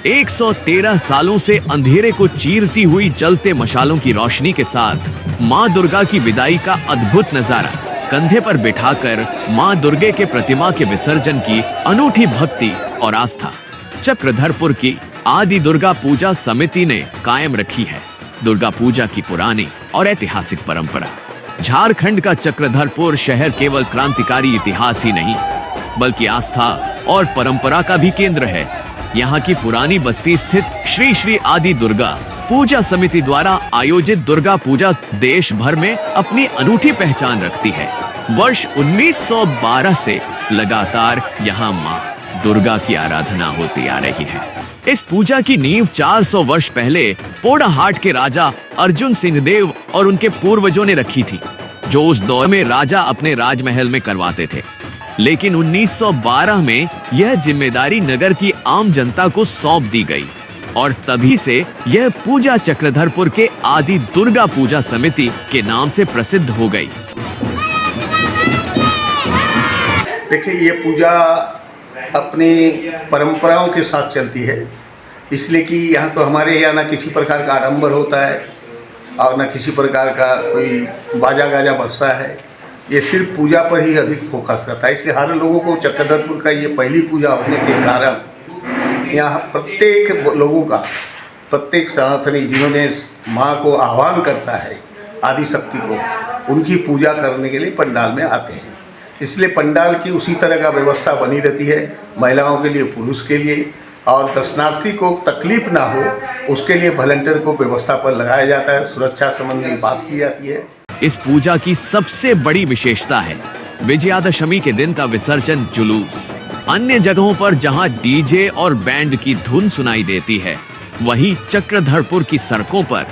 113 सालों से अंधेरे को चीरती हुई जलते मशालों की रोशनी के साथ माँ दुर्गा की विदाई का अद्भुत नजारा। कंधे पर बिठाकर माँ दुर्गे के प्रतिमा के विसर्जन की अनूठी भक्ति और आस्था चक्रधरपुर की आदि दुर्गा पूजा समिति ने कायम रखी है। दुर्गा पूजा की पुरानी और ऐतिहासिक परंपरा। झारखंड का चक्रधरपुर शहर केवल क्रांतिकारी इतिहास ही नहीं बल्कि आस्था और परंपरा का भी केंद्र है। यहाँ की पुरानी बस्ती स्थित श्री श्री आदि दुर्गा पूजा समिति द्वारा आयोजित दुर्गा पूजा देश भर में अपनी अनूठी पहचान रखती है। वर्ष 1912 से लगातार यहाँ माँ दुर्गा की आराधना होती आ रही है। इस पूजा की नींव 400 वर्ष पहले पोड़ाहाट के राजा अर्जुन सिंह देव और उनके पूर्वजों ने रखी थी, जो उस दौर में राजा अपने राजमहल में करवाते थे। लेकिन 1912 में यह जिम्मेदारी नगर की आम जनता को सौंप दी गई और तभी से यह पूजा चक्रधरपुर के आदि दुर्गा पूजा समिति के नाम से प्रसिद्ध हो गई। देखिए, ये पूजा अपनी परंपराओं के साथ चलती है, इसलिए कि यहाँ तो हमारे यहाँ ना किसी प्रकार का आडंबर होता है और न किसी प्रकार का कोई बाजा गाजा बजता है। ये सिर्फ पूजा पर ही अधिक फोकस करता है, इसलिए हर लोगों को चक्रधरपुर का ये पहली पूजा होने के कारण यहाँ प्रत्येक लोगों का, प्रत्येक सनातनी जिन्होंने माँ को आह्वान करता है आदि शक्ति को, उनकी पूजा करने के लिए पंडाल में आते हैं। इसलिए पंडाल की उसी तरह का व्यवस्था बनी रहती है, महिलाओं के लिए, पुरुष के लिए, और दर्शनार्थी को तकलीफ ना हो उसके लिए वॉलंटियर को व्यवस्था पर लगाया जाता है। सुरक्षा संबंधी बात की जाती है। इस पूजा की सबसे बड़ी विशेषता है विजयादशमी के दिन का विसर्जन जुलूस। अन्य जगहों पर जहां डीजे और बैंड की धुन सुनाई देती है, वहीं चक्रधरपुर की सड़कों पर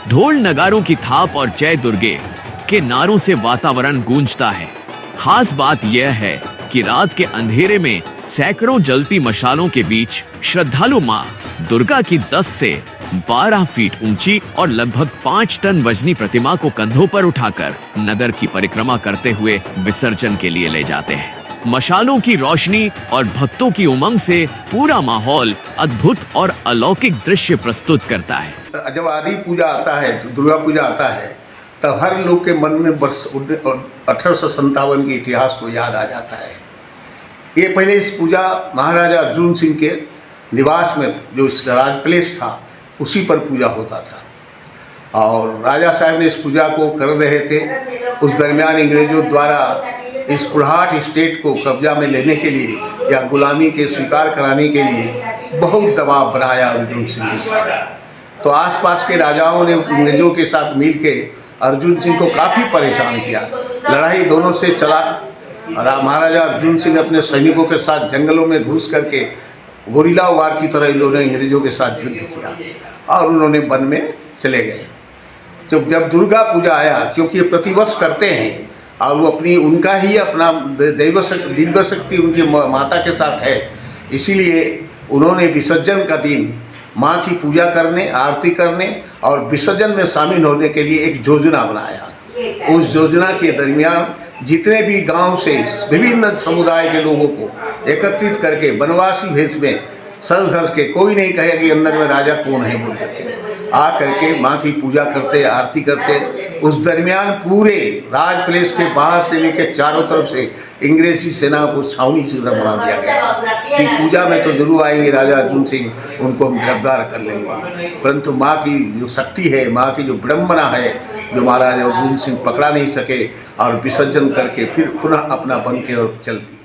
ढोल नगारों की थाप और जय दुर्गे के नारों से वातावरण गूंजता है। खास बात यह है कि रात के अंधेरे में सैकड़ों जलती मशालों के बीच श्रद्धालु मां दुर्गा की 10 से 12 फीट ऊंची और लगभग 5 टन वजनी प्रतिमा को कंधों पर उठाकर नगर की परिक्रमा करते हुए विसर्जन के लिए ले जाते हैं। मशालों की रोशनी और भक्तों की उमंग से पूरा माहौल अद्भुत और अलौकिक दृश्य प्रस्तुत करता है। जब आदि पूजा आता है, दुर्गा पूजा आता है, तब हर लोग के मन में वर्ष 1857 के इतिहास को याद आ जाता है। ये पहले इस पूजा महाराजा अर्जुन सिंह के निवास में, जो इस राज पैलेस था, उसी पर पूजा होता था और राजा साहब ने इस पूजा को कर रहे थे। उस दरमियान अंग्रेजों द्वारा इस पुरहाट स्टेट को कब्जा में लेने के लिए या गुलामी के स्वीकार कराने के लिए बहुत दबाव बनाया अर्जुन सिंह के साथ। तो आसपास के राजाओं ने अंग्रेजों के साथ मिलके अर्जुन सिंह को काफ़ी परेशान किया। लड़ाई दोनों से चला। महाराजा अर्जुन सिंह अपने सैनिकों के साथ जंगलों में घुस करके गोरिल्ला वार की तरह इन्होंने अंग्रेजों के साथ युद्ध किया और उन्होंने वन में चले गए। जब दुर्गा पूजा आया, क्योंकि ये प्रतिवर्ष करते हैं और वो उनका ही अपना दिव्य शक्ति उनकी माता के साथ है, इसीलिए उन्होंने विसर्जन का दिन माँ की पूजा करने, आरती करने और विसर्जन में शामिल होने के लिए एक योजना बनाया। उस योजना के दरमियान जितने भी गांव से विभिन्न समुदाय के लोगों को एकत्रित करके वनवासी भेष में सज धज के, कोई नहीं कहे कि अंदर में राजा कौन है बोल करके, आ करके माँ की पूजा करते, आरती करते। उस दरमियान पूरे राज पैलेस के बाहर से लेकर चारों तरफ से अंग्रेजी सेना को छावनी से बना दिया गया था कि पूजा में तो जरूर आएंगे राजा अर्जुन सिंह, उनको हम गिरफ्तार कर लेंगे। परंतु माँ की जो शक्ति है, माँ की जो विडम्बना है, जो महाराजा अर्जुन सिंह पकड़ा नहीं सके और विसर्जन करके फिर पुनः अपना बन के चलती।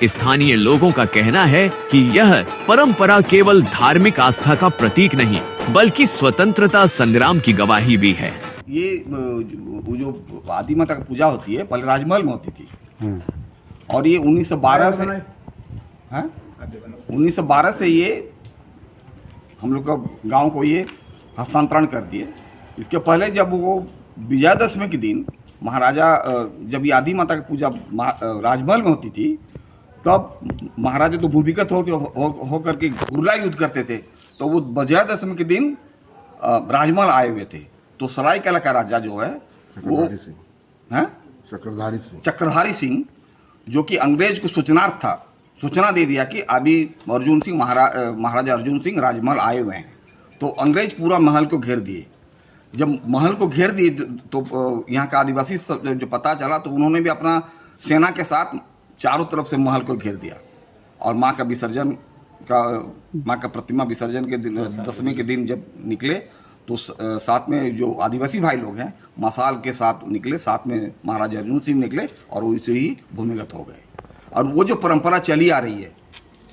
स्थानीय लोगों का कहना है कि यह परंपरा केवल धार्मिक आस्था का प्रतीक नहीं बल्कि स्वतंत्रता संग्राम की गवाही भी है। ये जो आदि माता की पूजा होती है पहले राजमहल में होती थी और ये 1912 से ये हम लोग का गांव को ये हस्तांतरण कर दिए। इसके पहले जब वो विजयादशमी के दिन महाराजा, जब ये आदि माता की पूजा राजमहल में होती थी, तब महाराजा तो भूमिगत हो करके गुर्ला युद्ध करते थे, तो वो विजयादशमी के दिन राजमहल आए हुए थे। तो सरायकेला का राजा जो है वो चक्रधारी सिंह, जो कि अंग्रेज को सूचनार्थ था सूचना दे दिया कि अभी महाराजा अर्जुन सिंह राजमहल आए हुए हैं। तो अंग्रेज पूरा महल को घेर दिए। जब महल को घेर दिए तो यहाँ का आदिवासी जो पता चला तो उन्होंने भी अपना सेना के साथ चारों तरफ से महल को घेर दिया और माँ का प्रतिमा विसर्जन के दिन, दशमी के दिन जब निकले तो साथ में जो आदिवासी भाई लोग हैं मशाल के साथ निकले, साथ में महाराजा अर्जुन सिंह निकले और वैसे ही भूमिगत हो गए। और वो जो परंपरा चली आ रही है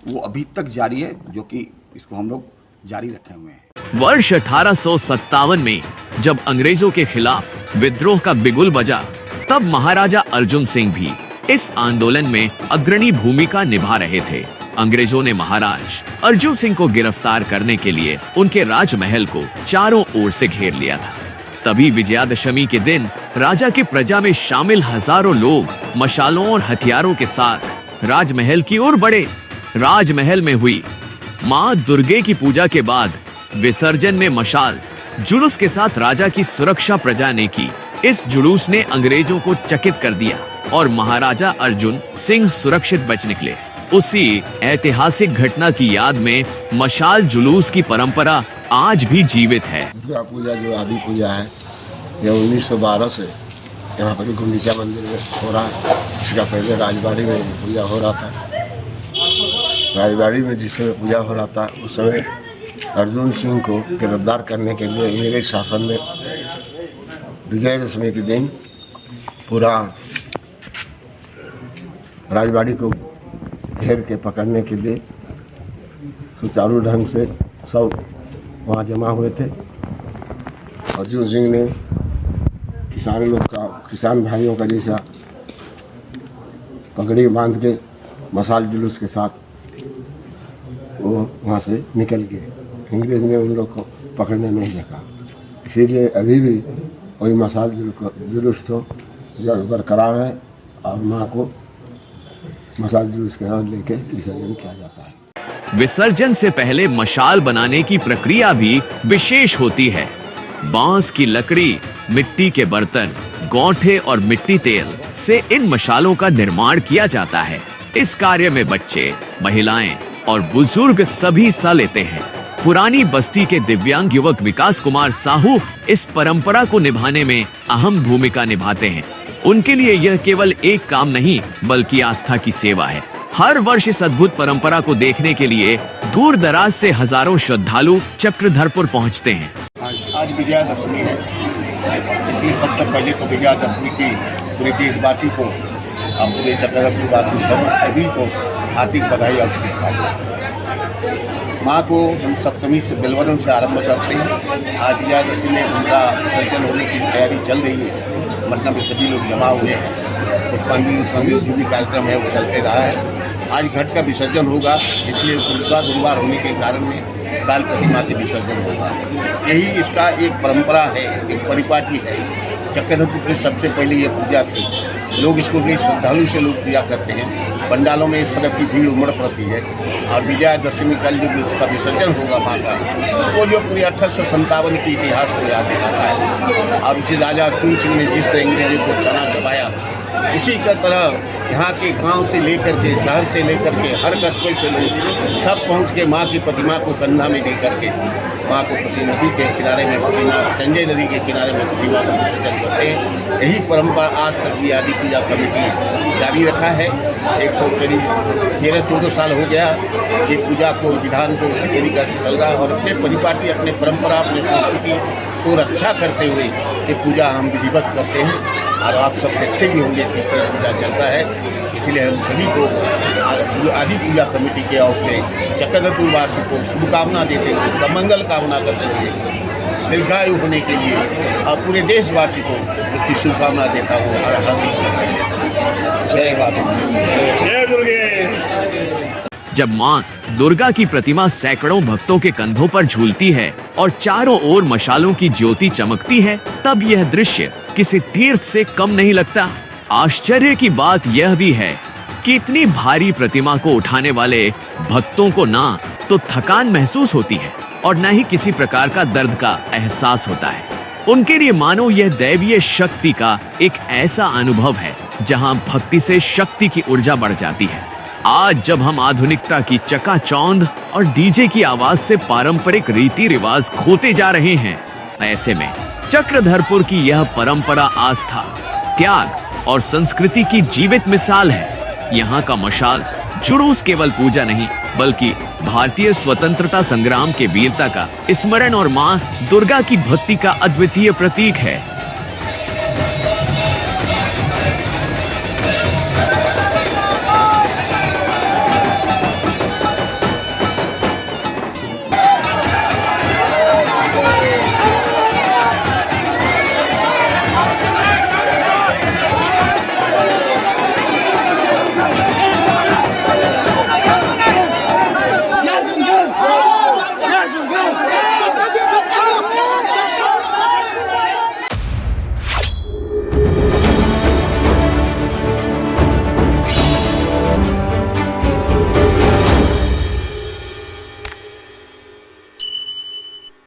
वो अभी तक जारी है, जो कि इसको हम लोग जारी रखे हुए हैं। वर्ष 1857 में जब अंग्रेजों के खिलाफ विद्रोह का बिगुल बजा, तब महाराजा अर्जुन सिंह भी इस आंदोलन में अग्रणी भूमिका निभा रहे थे। अंग्रेजों ने महाराज अर्जुन सिंह को गिरफ्तार करने के लिए उनके राजमहल को चारों ओर से घेर लिया था। तभी विजयादशमी के दिन राजा की प्रजा में शामिल हजारों लोग मशालों और हथियारों के साथ राजमहल की ओर बढ़े। राजमहल में हुई मां दुर्गे की पूजा के बाद विसर्जन में मशाल जुलूस के साथ राजा की सुरक्षा प्रजा ने की। इस जुलूस ने अंग्रेजों को चकित कर दिया और महाराजा अर्जुन सिंह सुरक्षित बच निकले। उसी ऐतिहासिक घटना की याद में मशाल जुलूस की परंपरा आज भी जीवित है। दुर्गा पूजा जो आदि पूजा है यह 1912 से यहाँ पर गुंडीचा मंदिर में हो रहा है। इसका पहले राजबाड़ी में पूजा हो रहा था। राजबाड़ी में जिस समय पूजा हो रहा था उस समय अर्जुन सिंह को गिरफ्तार करने के लिए अंग्रेज शासन में विजयदशमी के दिन पूरा राजबाड़ी को घेर के पकड़ने के लिए सुचारू ढंग से सब वहाँ जमा हुए थे। अर्जुन सिंह ने किसान भाइयों का जैसा पगड़ी बांध के मशाल जुलूस के साथ वो वहाँ से निकल गए। अंग्रेज ने उन लोग को पकड़ने नहीं देखा, इसीलिए अभी भी वही मशाल जुलूस तो बरकरार है और माँ को मशाल जुलूस के साथ लेके विसर्जन किया जाता है। विसर्जन से पहले मशाल बनाने की प्रक्रिया भी विशेष होती है। बांस की लकड़ी, मिट्टी के बर्तन, गौठे और मिट्टी तेल से इन मशालों का निर्माण किया जाता है। इस कार्य में बच्चे, महिलाएं और बुजुर्ग सभी हिस्सा लेते हैं। पुरानी बस्ती के दिव्यांग युवक विकास कुमार साहू इस परंपरा को निभाने में अहम भूमिका निभाते हैं। उनके लिए यह केवल एक काम नहीं बल्कि आस्था की सेवा है। हर वर्ष इस अद्भुत परंपरा को देखने के लिए दूर दराज से हजारों श्रद्धालु चक्रधरपुर पहुंचते हैं। आज विजयादशमी है, इसलिए सबसे पहले तो विजयादशमी की पूरे देशवासी को और पूरे चक्रधरपुरवासी सभी को हार्दिक बधाई और शुभकामनाएं। माँ को हम सप्तमी से बिलवरन से आरंभ करते हैं। आज विजयादशमी में उनका विसर्जन होने की तैयारी चल रही है। मतलब सभी लोग जमा हुए हैं। पुष्पांजलि जो भी कार्यक्रम है वो चलते रहा है। आज घट का विसर्जन होगा, इसलिए दूसरा गुरुवार होने के कारण में काल प्रतिमा के विसर्जन होगा। यही इसका एक परंपरा है, एक परिपाटी है। चक्रधरपुर की सबसे पहले ये पूजा थी। लोग इसको बड़ी श्रद्धालु से लोग पूजा करते हैं। पंडालों में इस तरह की भीड़ उमड़ पड़ती है। और विजयादशमी कल जो उसका विसर्जन होगा माँ का, वो जो पूरी 1857 के इतिहास को याद दिलाता है। और उसी राजा अर्जुन सिंह ने जिस तरह अंग्रेजों को चना चबाया, उसी का तरह यहाँ के गांव से लेकर के शहर से लेकर के हर कस्बे से लोग सब पहुँच के माँ की प्रतिमा को कंधा में दे करके माँ को नदी के किनारे में प्रतिमा, संजय नदी के किनारे में प्रतिमा को विसर्जन करते हैं। यही परंपरा आज तक भी आदि पूजा कमेटी जारी रखा है। 13-14 साल हो गया ये पूजा को, विधान को उसी तरीक़े से चल रहा है। और अपने परिपाटी, अपने परंपरा, अपने संस्कृति को रक्षा करते हुए ये पूजा हम विधिवत करते हैं। और आप सब देखते भी होंगे किस तरह पूजा चलता है। इसलिए हम सभी को आदि पूजा कमेटी के ओर से चक्रधरपुरवासी को शुभकामना देते हुए, मंगल कामना करते हुए, दीर्घायु होने के लिए और पूरे देशवासी को उसकी शुभकामना देता हूँ। और जय दुर्गे। जब मां दुर्गा की प्रतिमा सैकड़ों भक्तों के कंधों पर झूलती है और चारों ओर मशालों की ज्योति चमकती है, तब यह दृश्य किसी तीर्थ से कम नहीं लगता। आश्चर्य की बात यह भी है कि इतनी भारी प्रतिमा को उठाने वाले भक्तों को ना तो थकान महसूस होती है और न ही किसी प्रकार का दर्द का एहसास होता है। उनके लिए मानो यह दैवीय शक्ति का एक ऐसा अनुभव है जहां भक्ति से शक्ति की ऊर्जा बढ़ जाती है। आज जब हम आधुनिकता की चकाचौंध और डीजे की आवाज से पारंपरिक रीति रिवाज खोते जा रहे हैं, ऐसे में चक्रधरपुर की यह परंपरा आस्था, त्याग और संस्कृति की जीवित मिसाल है। यहाँ का मशाल जुलूस केवल पूजा नहीं, बल्कि भारतीय स्वतंत्रता संग्राम के वीरता का स्मरण और मां दुर्गा की भक्ति का अद्वितीय प्रतीक है।